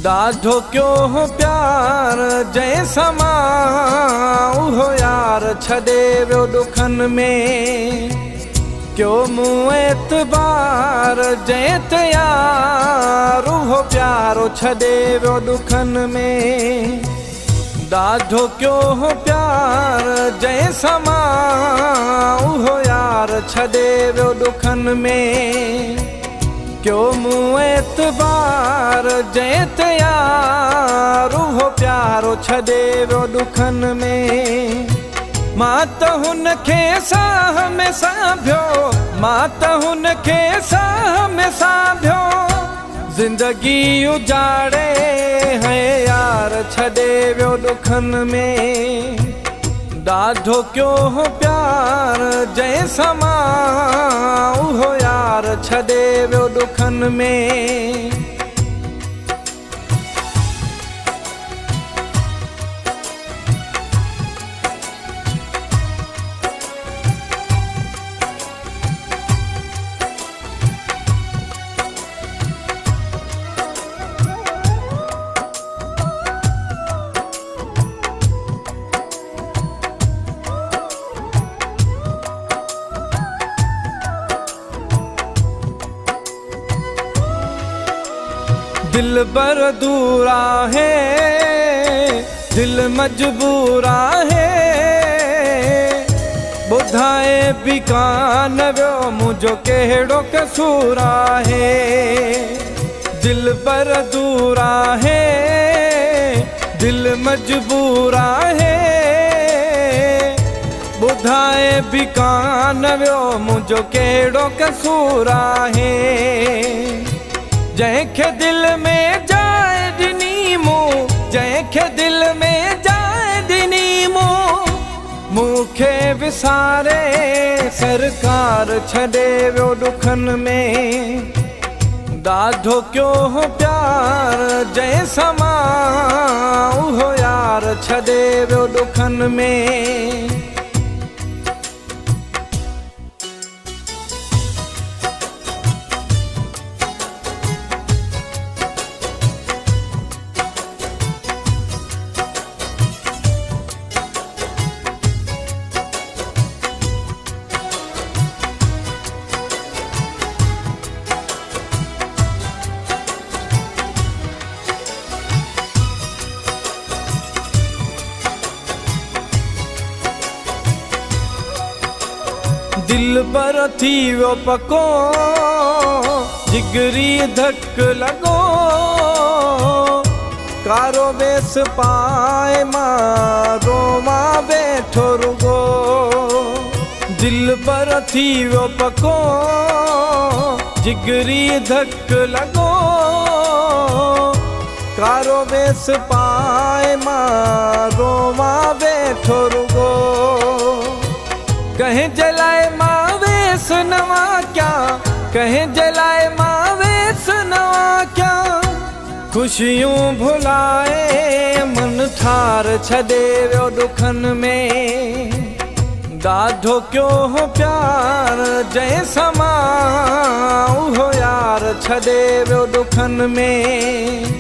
ॾाढो कयो हो प्यार जंहिं समा उहो यार छॾे वियो ॾुखनि में। कयो मूं एतबार जंहिं ते यार उहो प्यारो छॾे वियो ॾुखनि में। ॾाढो कयो हो प्यार जंहिं समा उहो यार छॾे वियो ॾुखनि में। क्यों मूं एतबार जंहिं ते यार उहो प्यारो छॾे वियो ॾुखनि में। मां त हुन खे साह में सांभियो, मां त हुन खे साह में सांभियो। ज़िंदगी उजाड़े है यार छॾे वियो ॾुखनि में। ॾाढो कयो हो प्यार जंहिं समा उहो यार छॾे वियो ॾुखनि में। दिल बर दूर आहे, दिल मजबूर आहे। ॿुधाए बि कान वियो मुंहिंजो कहिड़ो कसूर आहे। दिल बर दूर आहे, दिल मजबूर आहे। ॿुधाए बि कान वियो मुंहिंजो कहिड़ो कसूर आहे। जंहिंखे दिल में जाइ ॾिनी मूं, जंहिंखे दिल में जाइ ॾिनी मूं। मूंखे विसारे सरकार छॾे वियो ॾुखनि में। ॾाढो कयो हो प्यार जंहिं समा उहो यार छॾे वियो ॾुखनि में। दिल पर थी वियो पको, जिगरी धक लॻो। कारो वेस पाए मां रोवां वेठो रुगो। दिल पर थी वियो पको, जिगरी धक लॻो। कारो वेस पाए मां रोवां वेठो रुगो। कहीं जलाए मां वेस नवा क्या, कहीं जलाए मां वेस नवा क्या। खुशियूं भुलाए मन ठार छॾे वियो ॾुखनि में। ॾाढो कयो हो प्यार जंहिं समा उहो यार छॾे वियो ॾुखनि में।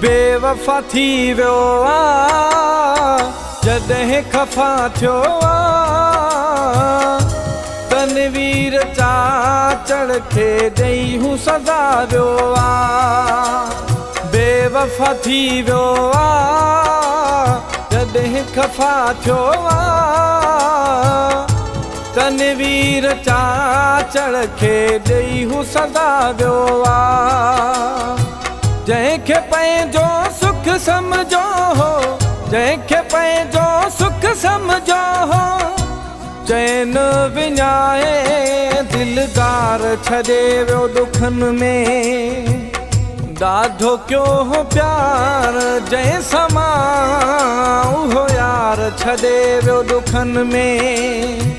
बेवफा थी वियो आ जॾहिं खफ़ा थियो आ। तनवीर चाचड़ खे ॾेई हू सदा वियो आ। बेवफा थी वियो आ जॾहिं खफ़ा थियो आ। तनवीर चाचड़ खे ॾेई हू सदा वियो आ। जंहिंखे पंहिंजो सुख सम्झो हो, जंहिंखे पंहिंजो सुख सम्झो हो। चैन विञाए दिलदार छॾे वियो ॾुखनि में। ॾाढो कयो हो प्यार जंहिंसां मां उहो यार छॾे वियो दुखनि में।